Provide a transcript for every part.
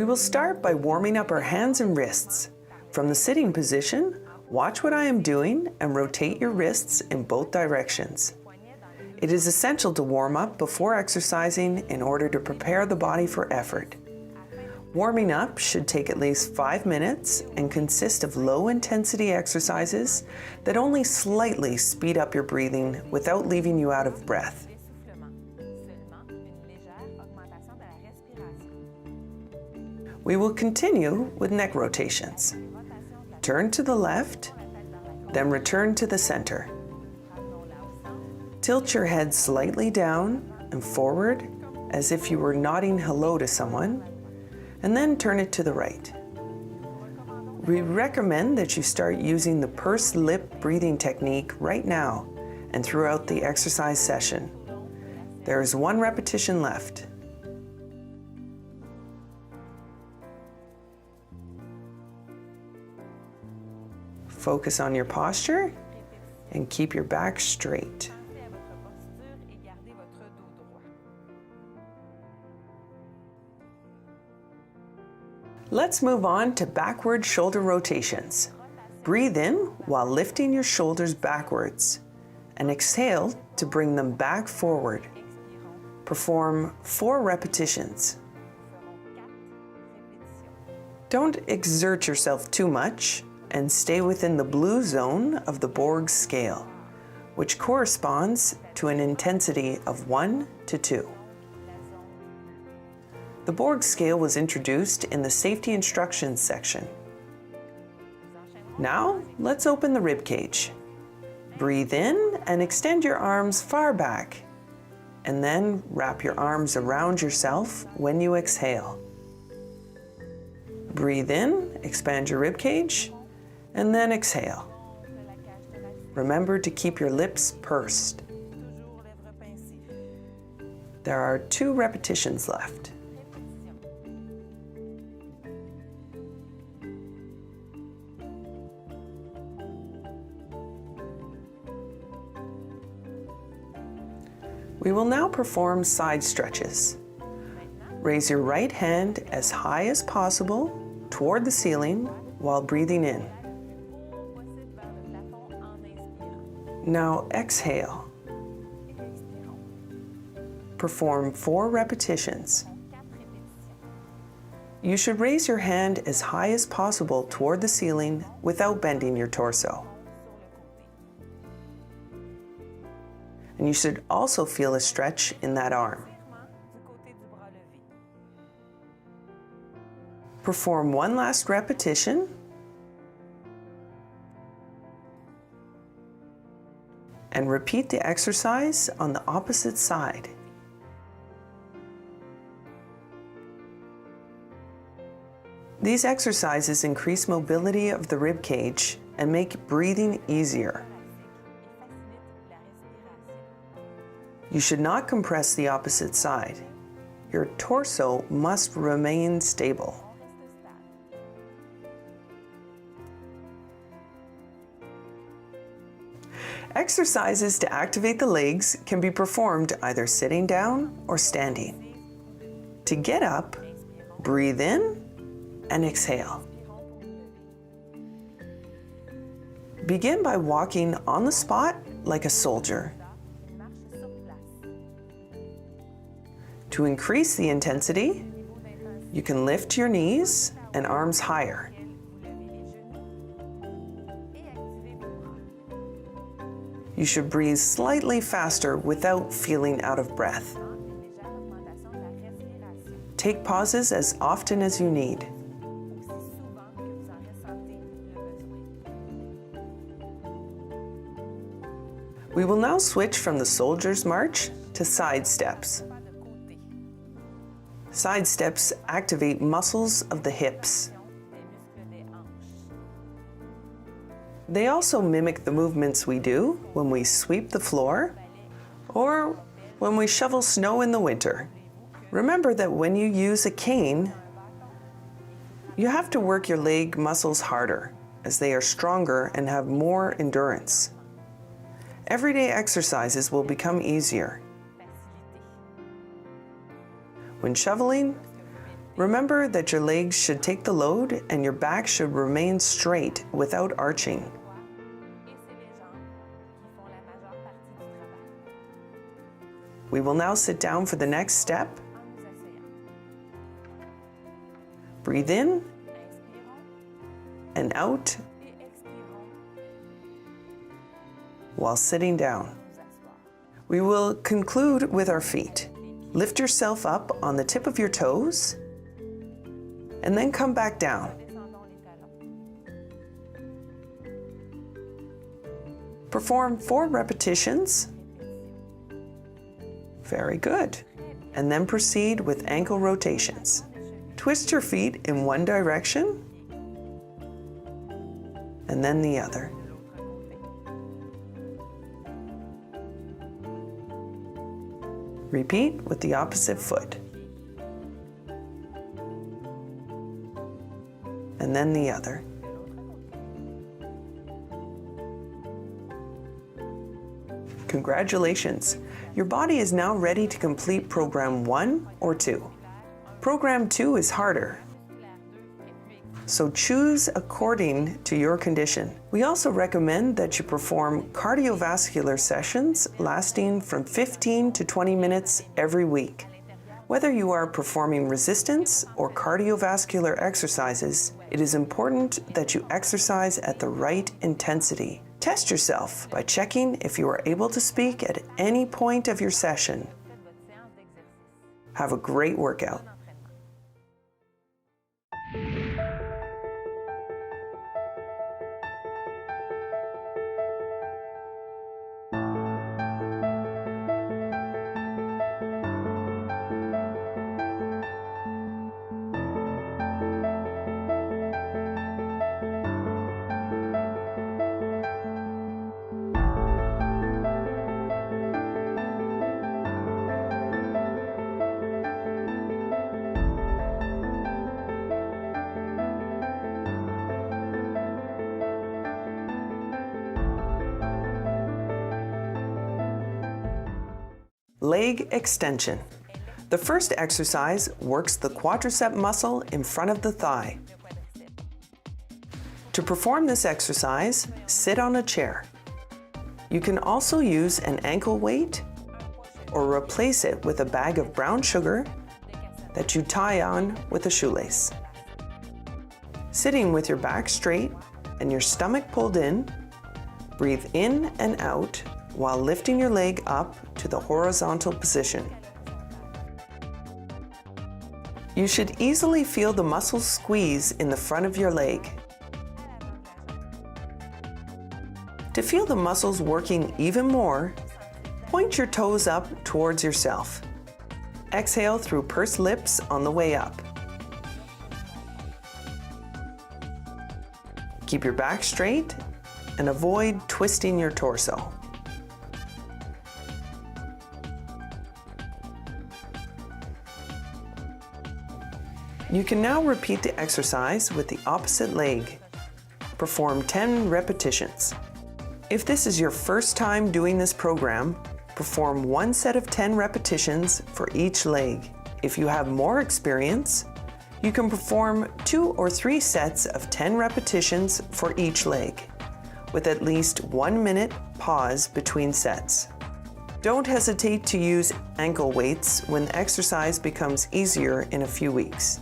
We will start by warming up our hands and wrists. From the sitting position, watch what I am doing and rotate your wrists in both directions. It is essential to warm up before exercising in order to prepare the body for effort. Warming up should take at least 5 minutes and consist of low-intensity exercises that only slightly speed up your breathing without leaving you out of breath. We will continue with neck rotations. Turn to the left, then return to the center. Tilt your head slightly down and forward as if you were nodding hello to someone, and then turn it to the right. We recommend that you start using the pursed lip breathing technique right now and throughout the exercise session. There is 1 repetition left. Focus on your posture and keep your back straight. Let's move on to backward shoulder rotations. Breathe in while lifting your shoulders backwards and exhale to bring them back forward. Perform 4 repetitions. Don't exert yourself too much and stay within the blue zone of the Borg scale, which corresponds to an intensity of 1 to 2. The Borg scale was introduced in the safety instructions section. Now, let's open the rib cage. Breathe in and extend your arms far back, and then wrap your arms around yourself when you exhale. Breathe in, expand your rib cage, and then exhale. Remember to keep your lips pursed. There are 2 repetitions left. We will now perform side stretches. Raise your right hand as high as possible toward the ceiling while breathing in. Now exhale. Perform 4 repetitions. You should raise your hand as high as possible toward the ceiling without bending your torso. And you should also feel a stretch in that arm. Perform 1 last repetition. And repeat the exercise on the opposite side. These exercises increase mobility of the rib cage and make breathing easier. You should not compress the opposite side. Your torso must remain stable. Exercises to activate the legs can be performed either sitting down or standing. To get up, breathe in and exhale. Begin by walking on the spot like a soldier. To increase the intensity, you can lift your knees and arms higher. You should breathe slightly faster without feeling out of breath. Take pauses as often as you need. We will now switch from the soldier's march to side steps. Side steps activate muscles of the hips. They also mimic the movements we do when we sweep the floor or when we shovel snow in the winter. Remember that when you use a cane, you have to work your leg muscles harder as they are stronger and have more endurance. Everyday exercises will become easier. When shoveling, Remember that your legs should take the load and your back should remain straight without arching. We will now sit down for the next step. Breathe in and out while sitting down. We will conclude with our feet. Lift yourself up on the tip of your toes and then come back down. Perform 4 repetitions. Very good. And then proceed with ankle rotations. Twist your feet in one direction and then the other. Repeat with the opposite foot. And then the other. Congratulations! Your body is now ready to complete Program 1 or 2. Program 2 is harder, so choose according to your condition. We also recommend that you perform cardiovascular sessions lasting from 15 to 20 minutes every week. Whether you are performing resistance or cardiovascular exercises, it is important that you exercise at the right intensity. Test yourself by checking if you are able to speak at any point of your session. Have a great workout. Leg extension. The first exercise works the quadricep muscle in front of the thigh. To perform this exercise, sit on a chair. You can also use an ankle weight or replace it with a bag of brown sugar that you tie on with a shoelace. Sitting with your back straight and your stomach pulled in, breathe in and out while lifting your leg up to the horizontal position. You should easily feel the muscles squeeze in the front of your leg. To feel the muscles working even more, point your toes up towards yourself. Exhale through pursed lips on the way up. Keep your back straight and avoid twisting your torso. You can now repeat the exercise with the opposite leg. Perform 10 repetitions. If this is your first time doing this program, perform 1 set of 10 repetitions for each leg. If you have more experience, you can perform 2 or 3 sets of 10 repetitions for each leg, with at least 1 minute pause between sets. Don't hesitate to use ankle weights when the exercise becomes easier in a few weeks.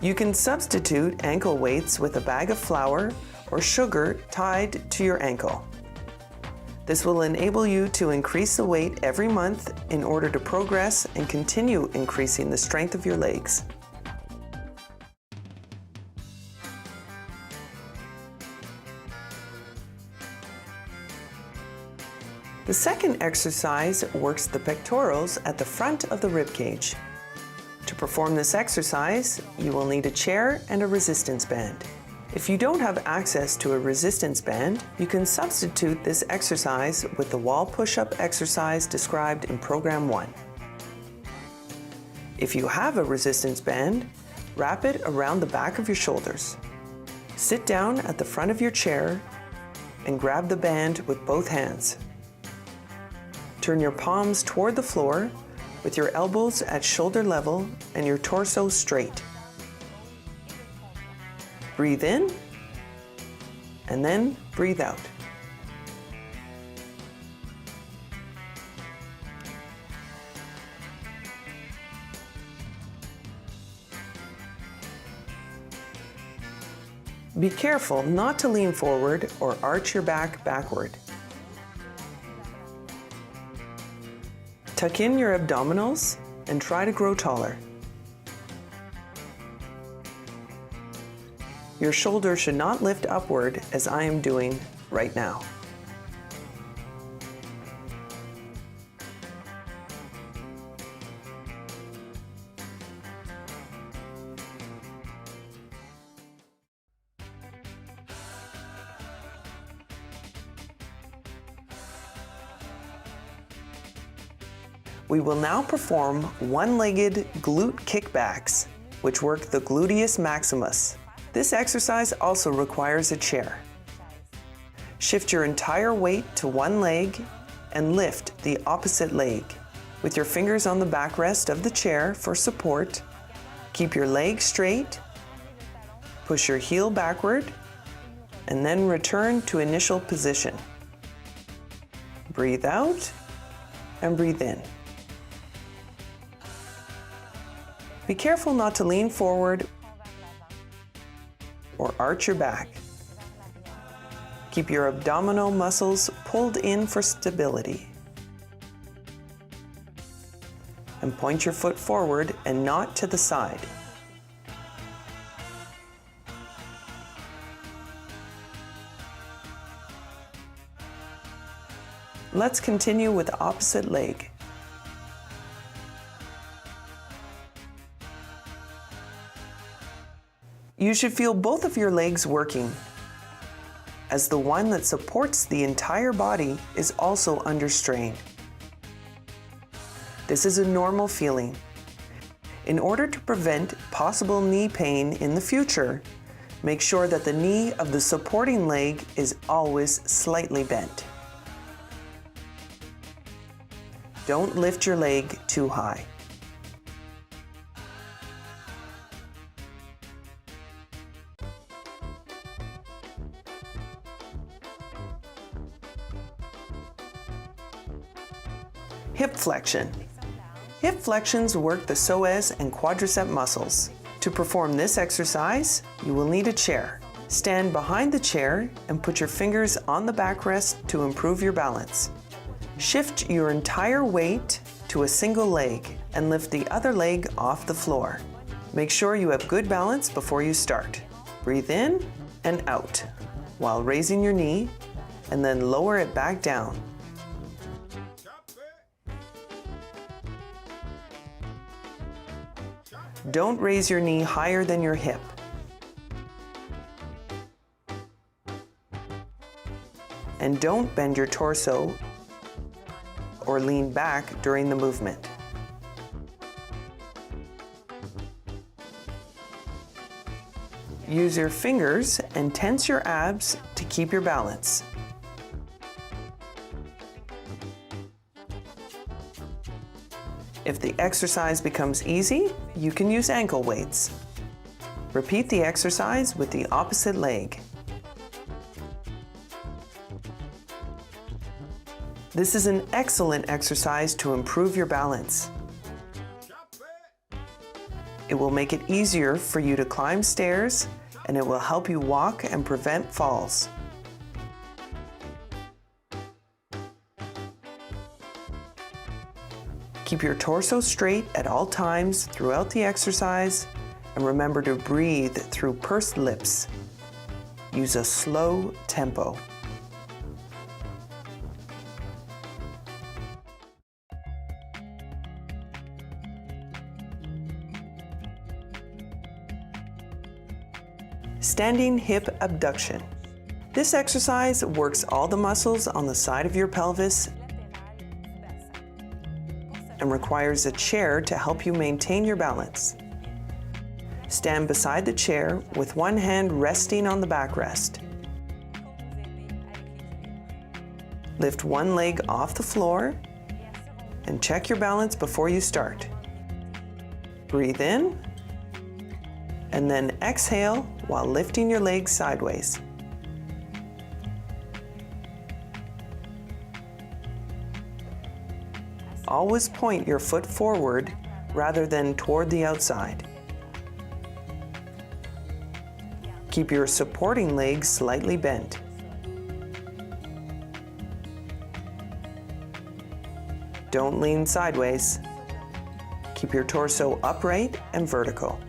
You can substitute ankle weights with a bag of flour or sugar tied to your ankle. This will enable you to increase the weight every month in order to progress and continue increasing the strength of your legs. The second exercise works the pectorals at the front of the rib cage. To perform this exercise, you will need a chair and a resistance band. If you don't have access to a resistance band, you can substitute this exercise with the wall push-up exercise described in Program 1. If you have a resistance band, wrap it around the back of your shoulders. Sit down at the front of your chair and grab the band with both hands. Turn your palms toward the floor with your elbows at shoulder level and your torso straight. Breathe in, and then breathe out. Be careful not to lean forward or arch your back backward. Tuck in your abdominals and try to grow taller. Your shoulder should not lift upward as I am doing right now. We will now perform one-legged glute kickbacks, which work the gluteus maximus. This exercise also requires a chair. Shift your entire weight to one leg and lift the opposite leg. With your fingers on the backrest of the chair for support, keep your leg straight, push your heel backward, and then return to initial position. Breathe out and breathe in. Be careful not to lean forward or arch your back. Keep your abdominal muscles pulled in for stability. And point your foot forward and not to the side. Let's continue with the opposite leg. You should feel both of your legs working, as the one that supports the entire body is also under strain. This is a normal feeling. In order to prevent possible knee pain in the future, make sure that the knee of the supporting leg is always slightly bent. Don't lift your leg too high. Hip flexion. Hip flexions work the psoas and quadricep muscles. To perform this exercise, you will need a chair. Stand behind the chair and put your fingers on the backrest to improve your balance. Shift your entire weight to a single leg and lift the other leg off the floor. Make sure you have good balance before you start. Breathe in and out while raising your knee, and then lower it back down. Don't raise your knee higher than your hip. And don't bend your torso or lean back during the movement. Use your fingers and tense your abs to keep your balance. If the exercise becomes easy, you can use ankle weights. Repeat the exercise with the opposite leg. This is an excellent exercise to improve your balance. It will make it easier for you to climb stairs, and it will help you walk and prevent falls. Keep your torso straight at all times throughout the exercise, and remember to breathe through pursed lips. Use a slow tempo. Standing hip abduction. This exercise works all the muscles on the side of your pelvis and requires a chair to help you maintain your balance. Stand beside the chair with one hand resting on the backrest. Lift one leg off the floor and check your balance before you start. Breathe in, and then exhale while lifting your legs sideways. Always point your foot forward rather than toward the outside. Keep your supporting legs slightly bent. Don't lean sideways. Keep your torso upright and vertical.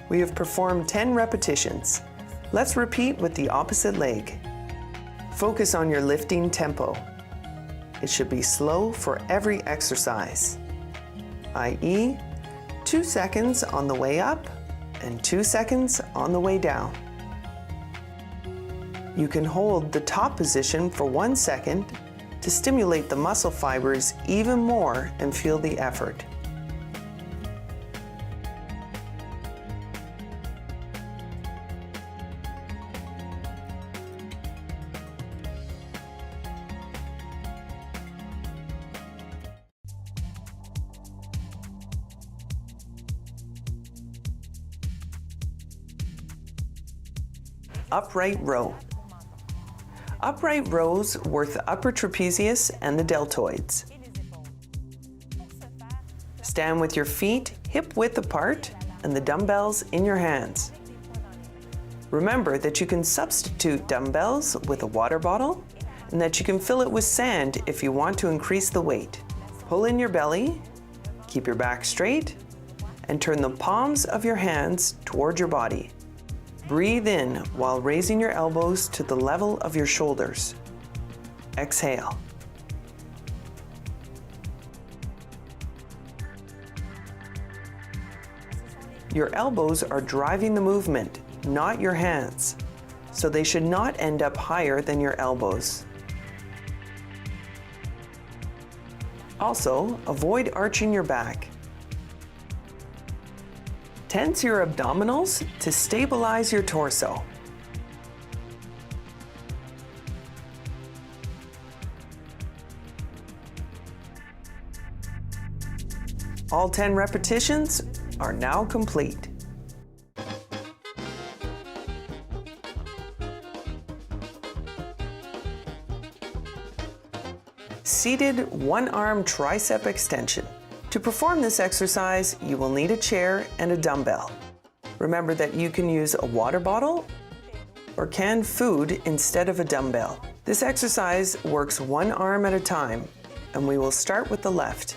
We have performed 10 repetitions. Let's repeat with the opposite leg. Focus on your lifting tempo. It should be slow for every exercise, i.e., 2 seconds on the way up and 2 seconds on the way down. You can hold the top position for 1 second to stimulate the muscle fibers even more and feel the effort. Upright row. Upright rows work the upper trapezius and the deltoids. Stand with your feet hip width apart and the dumbbells in your hands. Remember that you can substitute dumbbells with a water bottle and that you can fill it with sand if you want to increase the weight. Pull in your belly, keep your back straight, and turn the palms of your hands toward your body. Breathe in while raising your elbows to the level of your shoulders. Exhale. Your elbows are driving the movement, not your hands, so they should not end up higher than your elbows. Also, avoid arching your back. Tense your abdominals to stabilize your torso. All 10 repetitions are now complete. Seated one-arm tricep extension. To perform this exercise, you will need a chair and a dumbbell. Remember that you can use a water bottle or canned food instead of a dumbbell. This exercise works one arm at a time, and we will start with the left.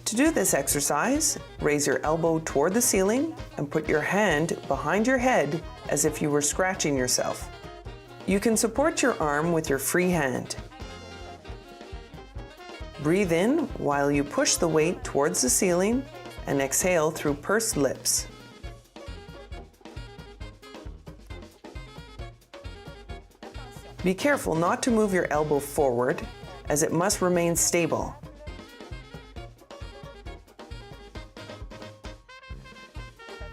To do this exercise, raise your elbow toward the ceiling and put your hand behind your head as if you were scratching yourself. You can support your arm with your free hand. Breathe in while you push the weight towards the ceiling and exhale through pursed lips. Be careful not to move your elbow forward, as it must remain stable.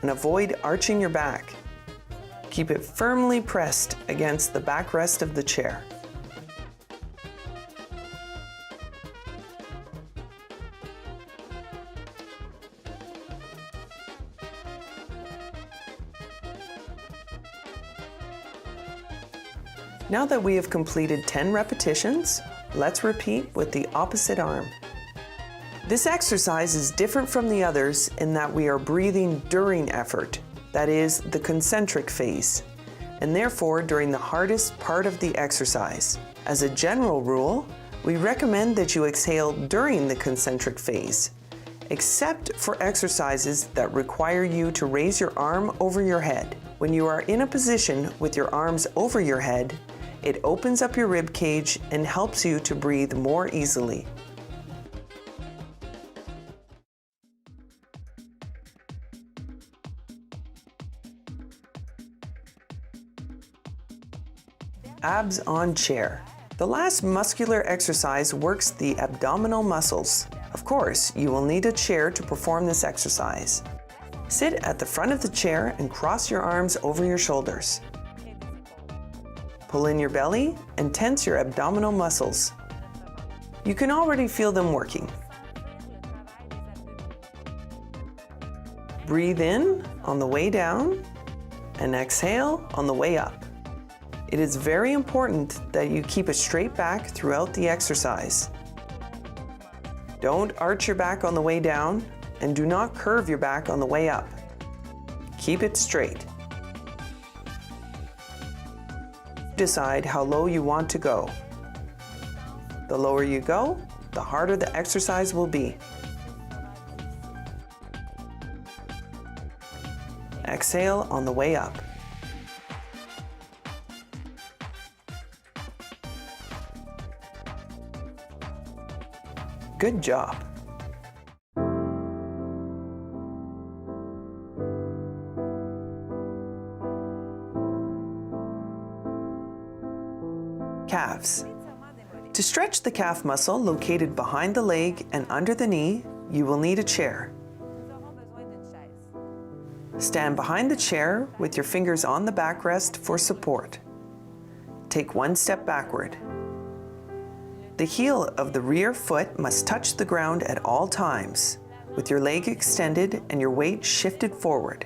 And avoid arching your back. Keep it firmly pressed against the backrest of the chair. Now that we have completed 10 repetitions, let's repeat with the opposite arm. This exercise is different from the others in that we are breathing during effort, that is, the concentric phase, and therefore during the hardest part of the exercise. As a general rule, we recommend that you exhale during the concentric phase, except for exercises that require you to raise your arm over your head. When you are in a position with your arms over your head, it opens up your rib cage and helps you to breathe more easily. Abs on chair. The last muscular exercise works the abdominal muscles. Of course, you will need a chair to perform this exercise. Sit at the front of the chair and cross your arms over your shoulders. Pull in your belly and tense your abdominal muscles. You can already feel them working. Breathe in on the way down and exhale on the way up. It is very important that you keep a straight back throughout the exercise. Don't arch your back on the way down and do not curve your back on the way up. Keep it straight. Decide how low you want to go. The lower you go, the harder the exercise will be. Exhale on the way up. Good job. Calves. To stretch the calf muscle located behind the leg and under the knee, you will need a chair. Stand behind the chair with your fingers on the backrest for support. Take one step backward. The heel of the rear foot must touch the ground at all times, with your leg extended and your weight shifted forward.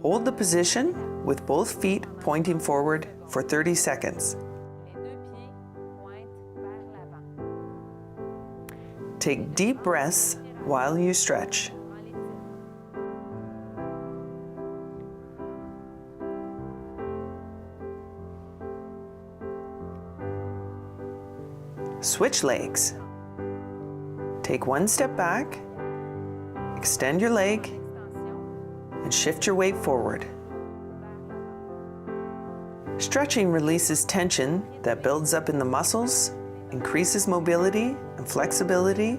Hold the position with both feet pointing forward for 30 seconds. Take deep breaths while you stretch. Switch legs. Take one step back, extend your leg, and shift your weight forward. Stretching releases tension that builds up in the muscles, increases mobility and flexibility,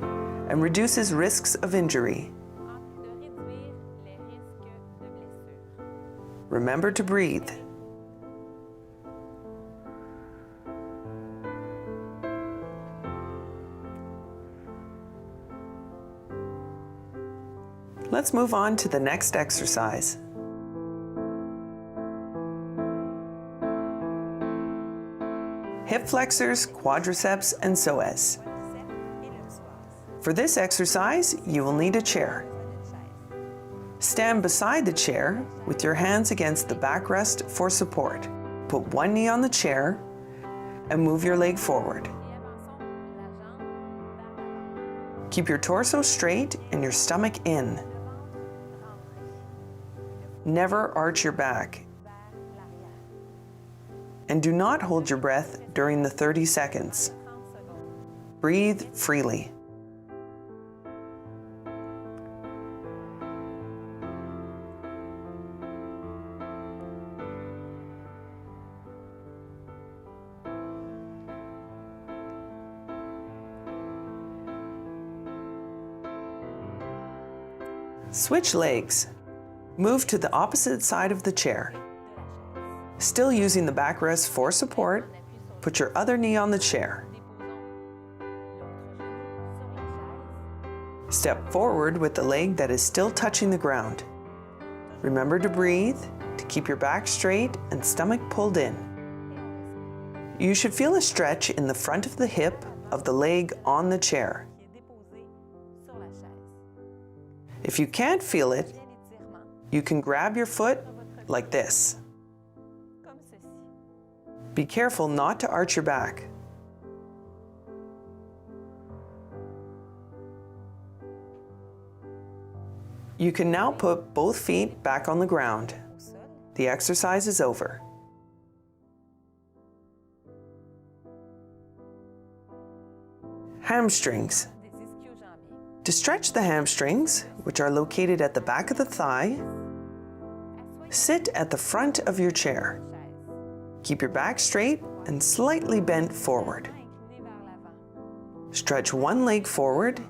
and reduces risks of injury. Remember to breathe. Let's move on to the next exercise. Hip flexors, quadriceps, and psoas. For this exercise, you will need a chair. Stand beside the chair with your hands against the backrest for support. Put one knee on the chair and move your leg forward. Keep your torso straight and your stomach in. Never arch your back. And do not hold your breath during the 30 seconds. Breathe freely. Switch legs. Move to the opposite side of the chair. Still using the backrest for support, put your other knee on the chair. Step forward with the leg that is still touching the ground. Remember to breathe, to keep your back straight and stomach pulled in. You should feel a stretch in the front of the hip of the leg on the chair. If you can't feel it, you can grab your foot like this. Be careful not to arch your back. You can now put both feet back on the ground. The exercise is over. Hamstrings. To stretch the hamstrings, which are located at the back of the thigh, sit at the front of your chair. Keep your back straight and slightly bent forward. Stretch one leg forward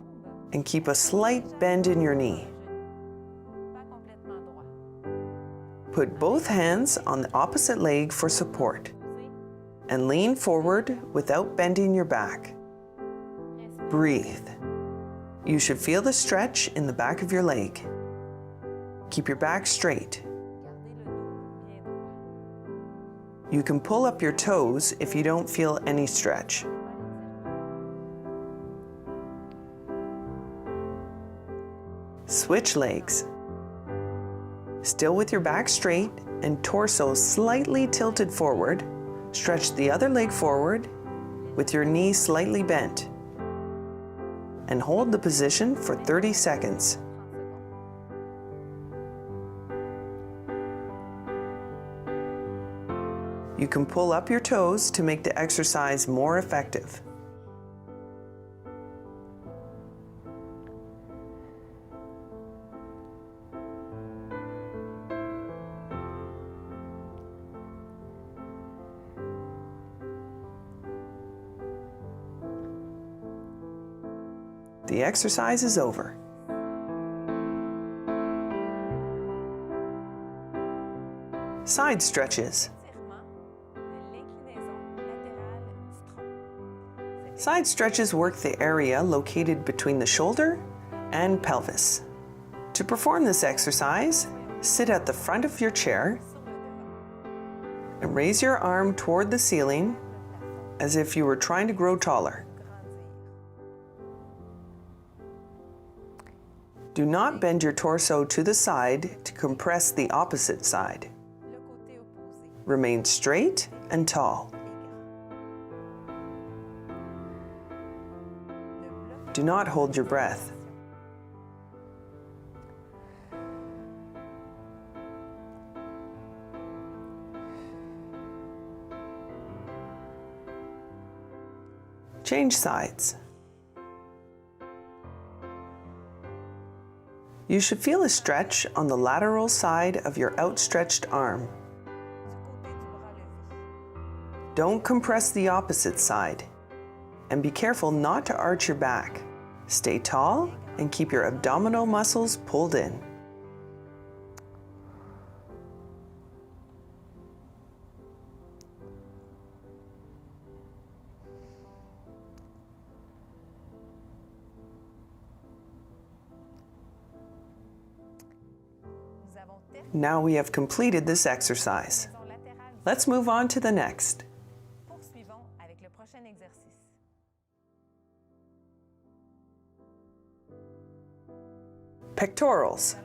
and keep a slight bend in your knee. Put both hands on the opposite leg for support and lean forward without bending your back. Breathe. You should feel the stretch in the back of your leg. Keep your back straight. You can pull up your toes if you don't feel any stretch. Switch legs. Still with your back straight and torso slightly tilted forward, stretch the other leg forward with your knee slightly bent. And hold the position for 30 seconds. You can pull up your toes to make the exercise more effective. The exercise is over. Side stretches. Side stretches work the area located between the shoulder and pelvis. To perform this exercise, sit at the front of your chair and raise your arm toward the ceiling as if you were trying to grow taller. Do not bend your torso to the side to compress the opposite side. Remain straight and tall. Do not hold your breath. Change sides. You should feel a stretch on the lateral side of your outstretched arm. Don't compress the opposite side, and be careful not to arch your back. Stay tall and keep your abdominal muscles pulled in. Now we have completed this exercise. Let's move on to the next. Pectorals.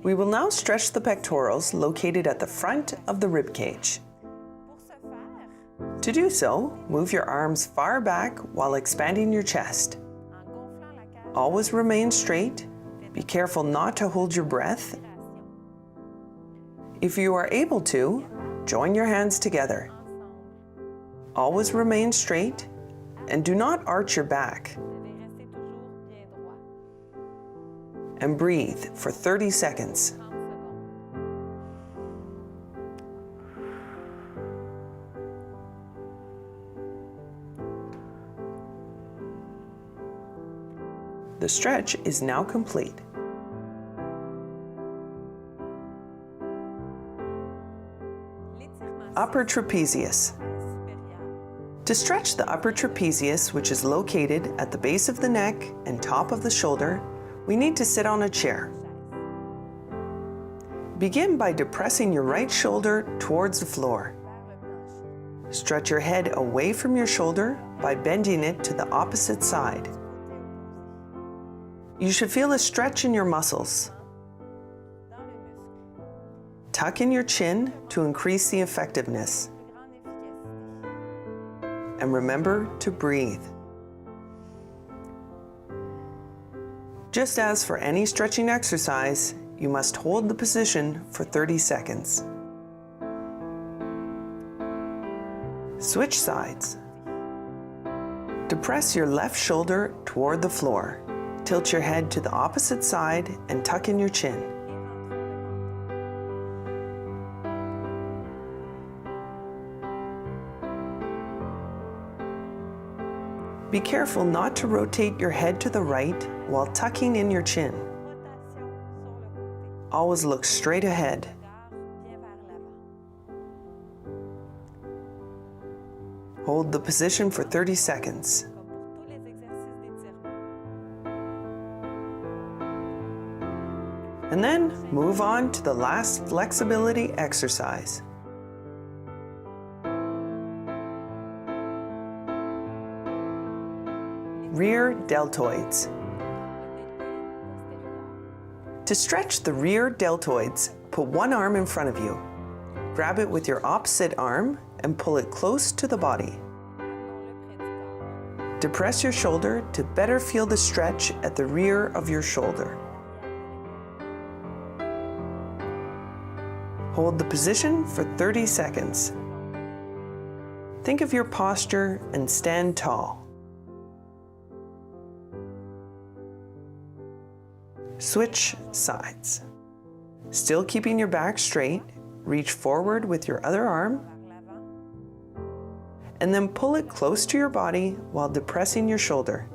We will now stretch the pectorals located at the front of the rib cage. To do so, move your arms far back while expanding your chest. Always remain straight. Be careful not to hold your breath. If you are able to, join your hands together. Always remain straight and do not arch your back. And breathe for 30 seconds. The stretch is now complete. Upper trapezius. To stretch the upper trapezius, which is located at the base of the neck and top of the shoulder, we need to sit on a chair. Begin by depressing your right shoulder towards the floor. Stretch your head away from your shoulder by bending it to the opposite side. You should feel a stretch in your muscles. Tuck in your chin to increase the effectiveness. And remember to breathe. Just as for any stretching exercise, you must hold the position for 30 seconds. Switch sides. Depress your left shoulder toward the floor. Tilt your head to the opposite side and tuck in your chin. Be careful not to rotate your head to the right while tucking in your chin. Always look straight ahead. Hold the position for 30 seconds. And then move on to the last flexibility exercise. rear deltoids. To stretch the rear deltoids, put one arm in front of you. Grab it with your opposite arm and pull it close to the body. Depress your shoulder to better feel the stretch at the rear of your shoulder. Hold the position for 30 seconds. Think of your posture and stand tall. Switch sides. Still keeping your back straight, reach forward with your other arm, and then pull it close to your body while depressing your shoulder.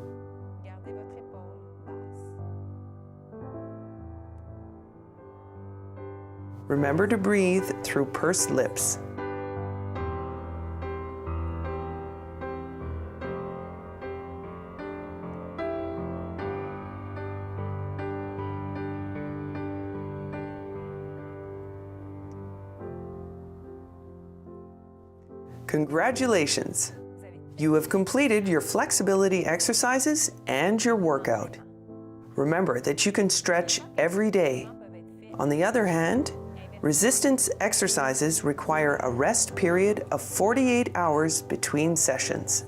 Remember to breathe through pursed lips. Congratulations! You have completed your flexibility exercises and your workout. Remember that you can stretch every day. On the other hand, resistance exercises require a rest period of 48 hours between sessions.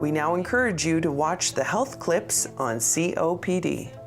We now encourage you to watch the health clips on COPD.